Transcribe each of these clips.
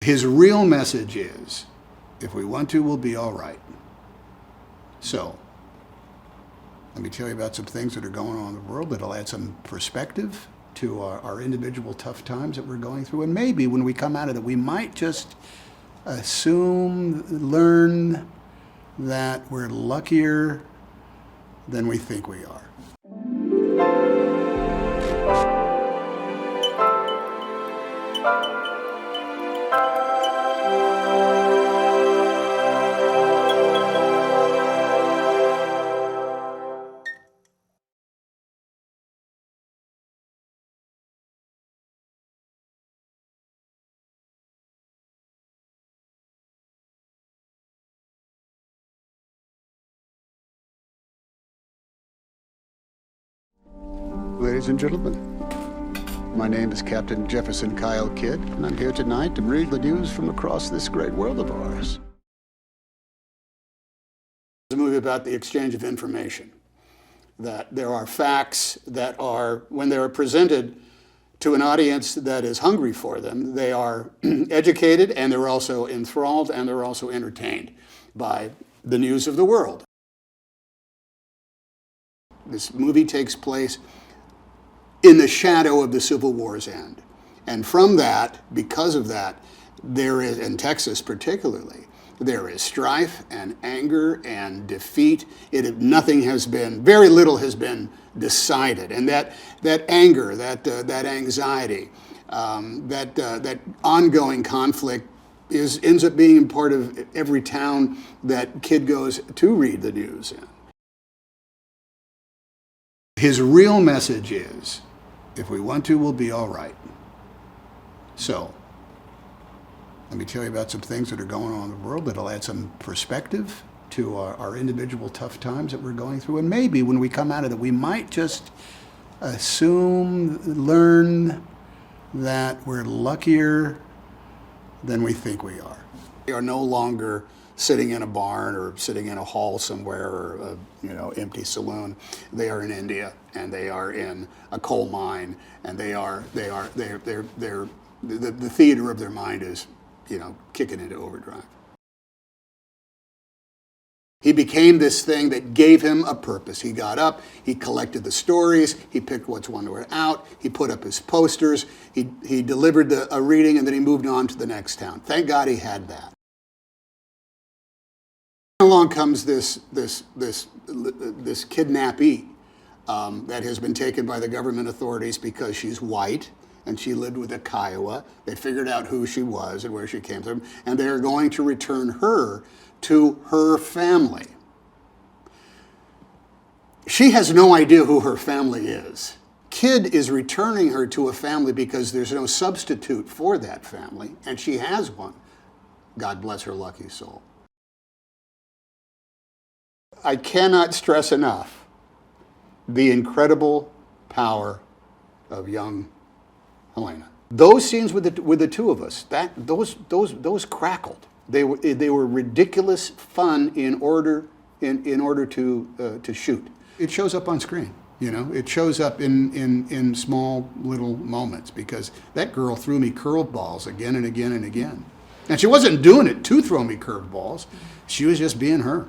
His real message is, if we want to, we'll be all right. So, let me tell you about some things that are going on in the world that'll add some perspective to our individual tough times that we're going through. And maybe when we come out of it, we might just learn that we're luckier than we think we are. Ladies and gentlemen, my name is Captain Jefferson Kyle Kidd, and I'm here tonight to read the news from across this great world of ours. It's a movie about the exchange of information, that there are facts that are, when they are presented to an audience that is hungry for them, they are educated, and they're also enthralled, and they're also entertained by the news of the world. This movie takes place in the shadow of the Civil War's end. And from that, because of that, there is, in Texas particularly, there is strife and anger and defeat. Very little has been decided. And that anger, that anxiety, that ongoing conflict ends up being part of every town that Kidd goes to read the news in. His real message is, if we want to, we'll be all right. So, let me tell you about some things that are going on in the world that'll add some perspective to our individual tough times that we're going through. And maybe when we come out of it, we might just learn that we're luckier than we think we are. We are no longer sitting in a barn or sitting in a hall somewhere or a empty saloon. They are in India, and they are in a coal mine, and the theater of their mind is kicking into overdrive. He became this thing that gave him a purpose. He got up, he collected the stories, he picked what's one word out, he put up his posters, he delivered a reading, and then he moved on to the next town. Thank God he had that. Along comes this kidnappee that has been taken by the government authorities because she's white and she lived with a Kiowa. They figured out who she was and where she came from, and they are going to return her to her family. She has no idea who her family is. Kidd is returning her to a family because there's no substitute for that family, and she has one. God bless her lucky soul. I cannot stress enough the incredible power of young Helena. Those scenes with the two of us, those crackled. They were ridiculous fun in order to shoot. It shows up on screen. It shows up in small little moments, because that girl threw me curveballs again and again and again. And she wasn't doing it to throw me curveballs. She was just being her.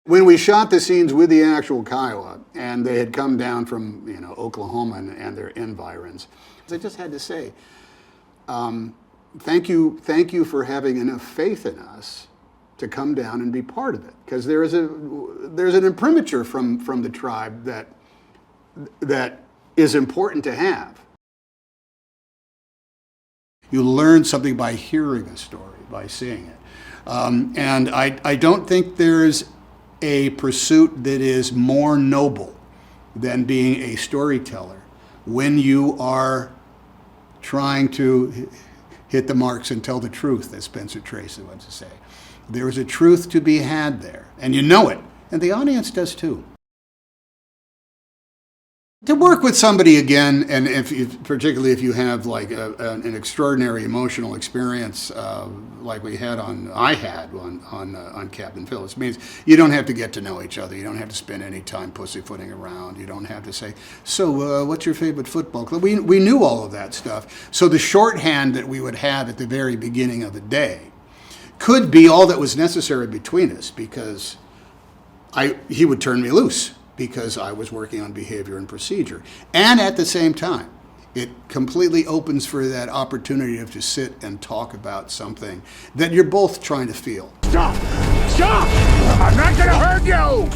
When we shot the scenes with the actual Kiowa, and they had come down from Oklahoma and their environs, I just had to say, thank you for having enough faith in us to come down and be part of it, because there's an imprimatur from the tribe that is important to have. You learn something by hearing a story, by seeing it, and I don't think there's a pursuit that is more noble than being a storyteller when you are trying to hit the marks and tell the truth, as Spencer Tracy wants to say. There is a truth to be had there, and you know it, and the audience does too. To work with somebody again, and particularly if you have like an extraordinary emotional experience, like I had on Captain Phillips, means you don't have to get to know each other. You don't have to spend any time pussyfooting around. You don't have to say, "So, what's your favorite football club?" We knew all of that stuff. So the shorthand that we would have at the very beginning of the day could be all that was necessary between us, because he would turn me loose, because I was working on behavior and procedure. And at the same time, it completely opens for that opportunity to sit and talk about something that you're both trying to feel. Stop! Stop! I'm not gonna hurt you!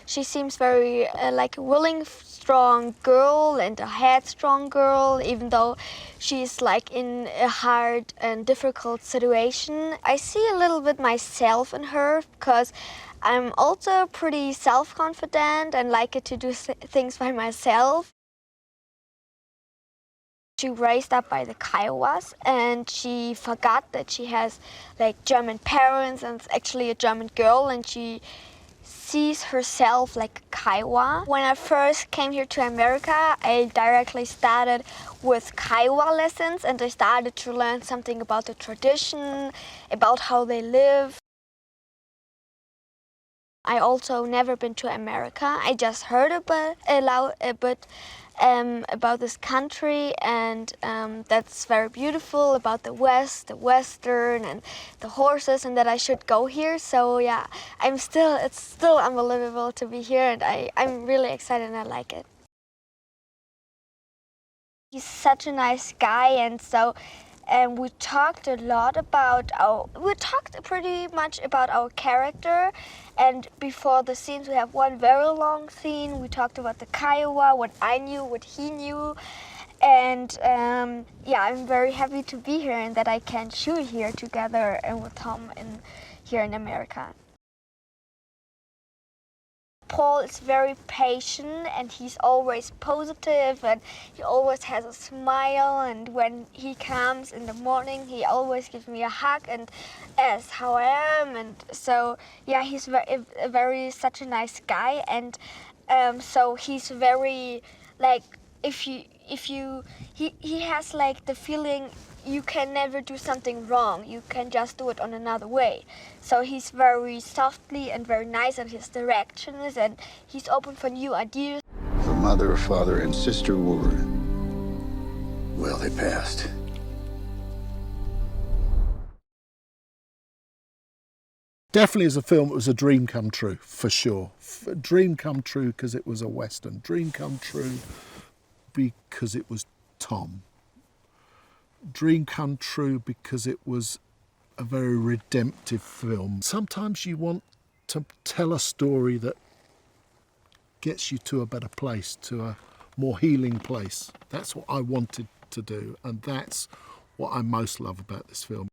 She seems very like a willing, strong girl and a headstrong girl, even though she's like in a hard and difficult situation. I see a little bit myself in her, because I'm also pretty self-confident and like to do things by myself. She raised up by the Kiowas, and she forgot that she has like German parents and is actually a German girl, and she sees herself like a Kiowa. When I first came here to America, I directly started with Kiowa lessons, and I started to learn something about the tradition, about how they live. I also never been to America. I just heard a bit about this country, and that's very beautiful, about the West, the Western, and the horses, and that I should go here. So yeah, it's still unbelievable to be here, and I'm really excited and I like it. He's such a nice guy, and so we talked pretty much about our character. And before the scenes, we have one very long scene. We talked about the Kiowa, what I knew, what he knew. And yeah, I'm very happy to be here and that I can shoot here together and with Tom here in America. Paul is very patient, and he's always positive, and he always has a smile, and when he comes in the morning, he always gives me a hug and asks how I am. And so yeah, he's such a nice guy. And so he's very like, he has like the feeling you can never do something wrong. You can just do it on another way. So he's very softly and very nice in his directions, and he's open for new ideas. Her mother, father, and sister were, well, they passed. Definitely as a film, it was a dream come true, for sure. Dream come true because it was a Western. Dream come true because it was Tom. Dream come true because it was a very redemptive film. Sometimes you want to tell a story that gets you to a better place, to a more healing place. That's what I wanted to do, and that's what I most love about this film.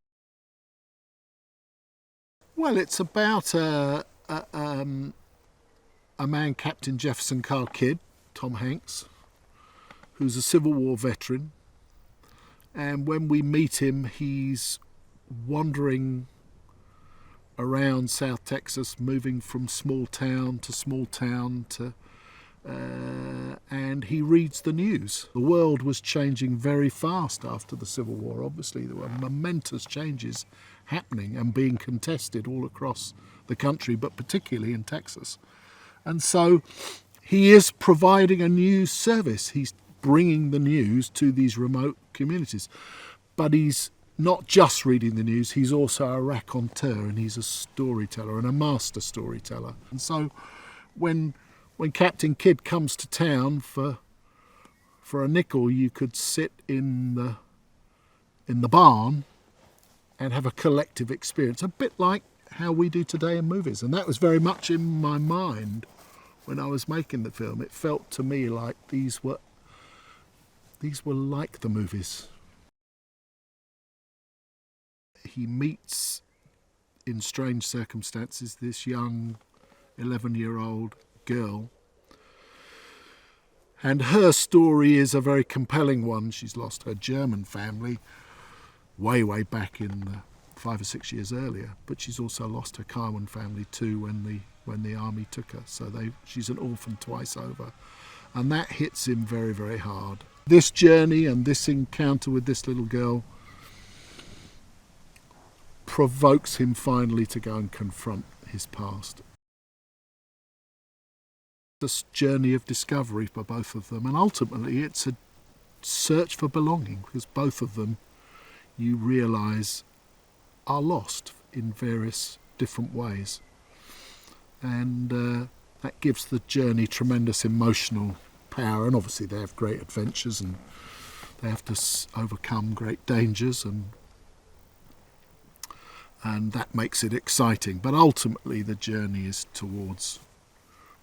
Well, it's about a man, Captain Jefferson Carl Kidd, Tom Hanks, who's a Civil War veteran. And when we meet him, he's wandering around South Texas, moving from small town to small town, and he reads the news. The world was changing very fast after the Civil War. Obviously, there were momentous changes happening and being contested all across the country, but particularly in Texas. And so he is providing a news service. He's bringing the news to these remote communities. But he's not just reading the news, he's also a raconteur, and he's a storyteller and a master storyteller. And so when Captain Kidd comes to town for a nickel, you could sit in the barn and have a collective experience, a bit like how we do today in movies. And that was very much in my mind when I was making the film. It felt to me like these were like the movies. He meets, in strange circumstances, this young 11-year-old girl. And her story is a very compelling one. She's lost her German family way back in 5 or 6 years earlier, but she's also lost her Kiowan family too when when the army took her. So she's an orphan twice over. And that hits him very, very hard. This journey and this encounter with this little girl provokes him finally to go and confront his past. This journey of discovery for both of them, and ultimately it's a search for belonging, because both of them, you realise, are lost in various different ways. And that gives the journey tremendous emotional power, and obviously they have great adventures and they have to overcome great dangers, and that makes it exciting. But ultimately the journey is towards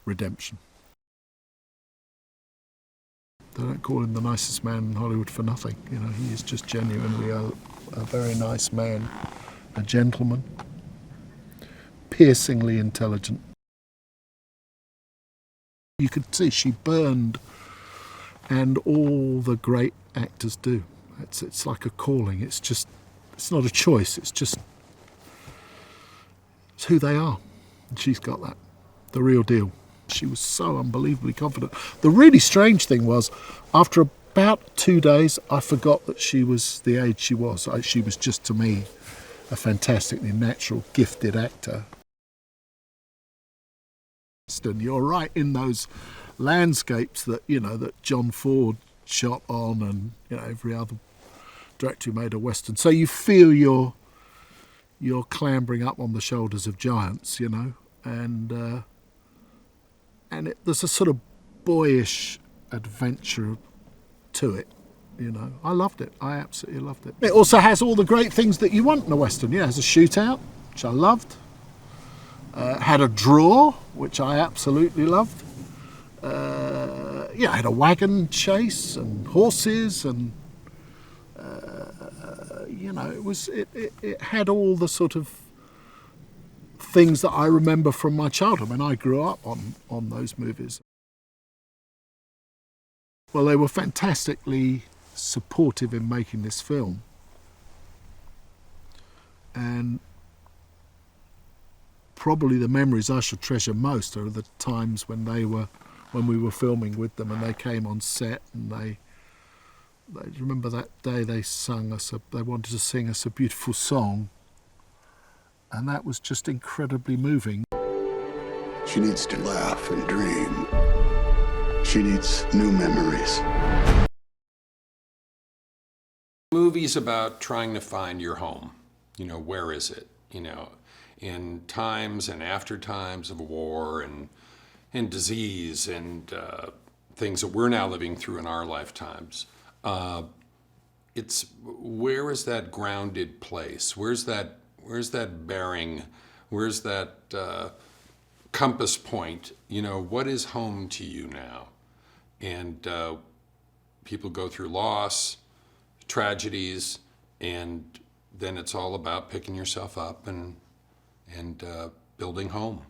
redemption. They don't call him the nicest man in Hollywood for nothing. You know, he is just genuinely a very nice man, a gentleman, piercingly intelligent. You could see she burned, and all the great actors do. It's like a calling. It's not a choice. It's who they are. And she's got that, the real deal. She was so unbelievably confident. The really strange thing was, after about 2 days, I forgot that she was the age she was. She was just, to me, a fantastically natural, gifted actor. And you're right in those landscapes that John Ford shot on, and every other director who made a Western. So you feel you're clambering up on the shoulders of giants, and there's a sort of boyish adventure to it. I loved it. I absolutely loved it. It also has all the great things that you want in a Western. Yeah, it has a shootout, which I loved. Had a draw, which I absolutely loved. It had a wagon chase and horses, and it had all the sort of things that I remember from my childhood when I grew up on those movies. Well, they were fantastically supportive in making this film, and probably the memories I should treasure most are the times when we were filming with them, and they came on set, and they remember that day they wanted to sing us a beautiful song, and that was just incredibly moving. She needs to laugh and dream. She needs new memories. Movie's about trying to find your home. Where is it? In times and after times of war and disease and things that we're now living through in our lifetimes. It's where is that grounded place? Where's that bearing? Where's that compass point? What is home to you now? And people go through loss, tragedies, and then it's all about picking yourself up and building home.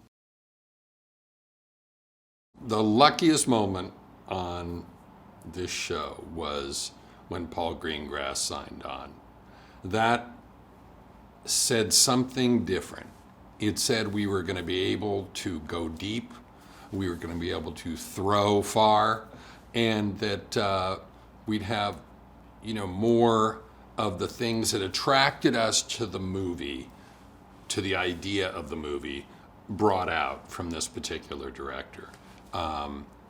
The luckiest moment on this show was when Paul Greengrass signed on. That said something different. It said we were going to be able to go deep, we were going to be able to throw far, and that we'd have, more of the things that attracted us to the movie, to the idea of the movie, brought out from this particular director.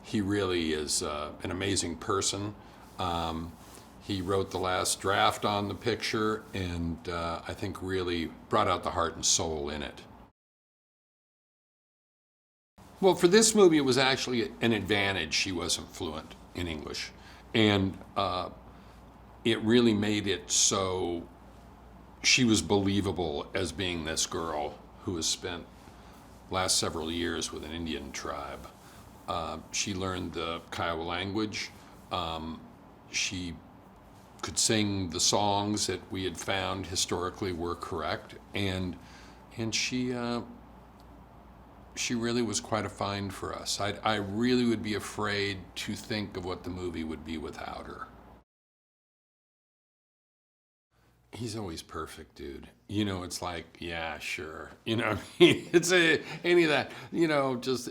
He really is an amazing person. He wrote the last draft on the picture, and I think really brought out the heart and soul in it. Well, for this movie, it was actually an advantage she wasn't fluent in English. And it really made it so she was believable as being this girl who has spent last several years with an Indian tribe. She learned the Kiowa language. She could sing the songs that we had found historically were correct, and she really was quite a find for us. I really would be afraid to think of what the movie would be without her. He's always perfect, dude. You know, it's like, yeah, sure. You know, I mean, it's any of that. You know, just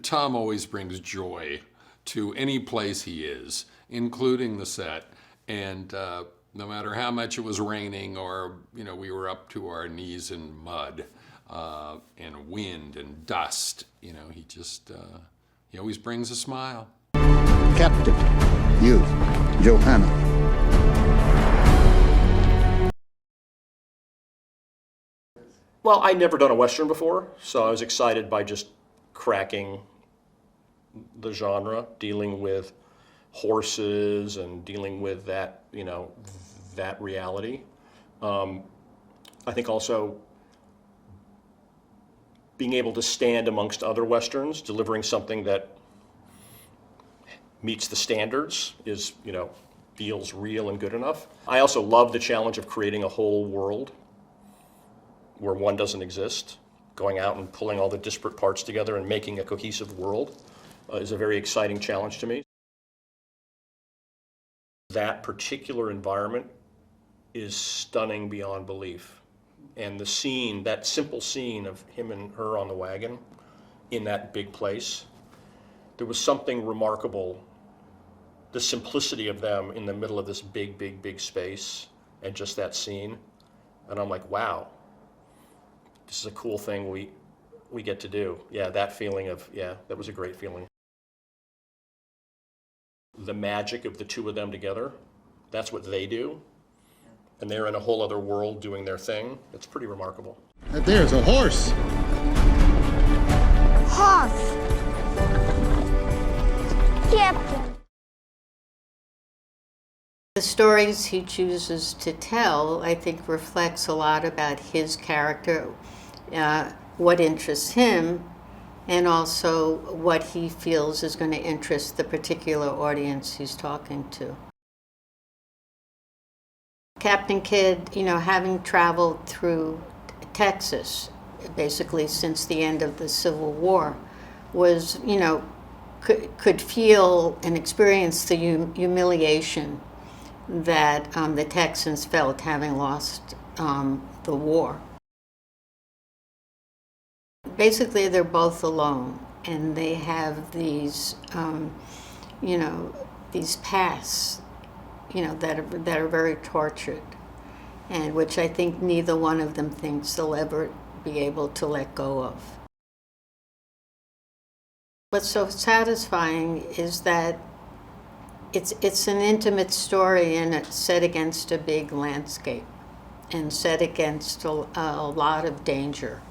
Tom always brings joy to any place he is, including the set. And no matter how much it was raining, or we were up to our knees in mud and wind and dust, he always brings a smile. Captain, you, Johanna. Well, I'd never done a Western before, so I was excited by just cracking the genre, dealing with horses and dealing with that, that reality. I think also being able to stand amongst other Westerns, delivering something that meets the standards is, feels real and good enough. I also love the challenge of creating a whole world where one doesn't exist. Going out and pulling all the disparate parts together and making a cohesive world is a very exciting challenge to me. That particular environment is stunning beyond belief. And the scene, that simple scene of him and her on the wagon in that big place, there was something remarkable, the simplicity of them in the middle of this big, big, big space, and just that scene. And I'm like, wow, this is a cool thing we get to do. Yeah, that feeling of, that was a great feeling. The magic of the two of them together, that's what they do. And they're in a whole other world doing their thing. It's pretty remarkable. There's a horse. Horse. Captain. The stories he chooses to tell, I think, reflects a lot about his character, what interests him, and also what he feels is going to interest the particular audience he's talking to. Captain Kidd, having traveled through Texas, basically since the end of the Civil War, was, could feel and experience the humiliation that the Texans felt having lost the war. Basically, they're both alone, and they have these, these pasts, that are very tortured, and which I think neither one of them thinks they'll ever be able to let go of. What's so satisfying is that it's an intimate story, and it's set against a big landscape and set against a lot of danger.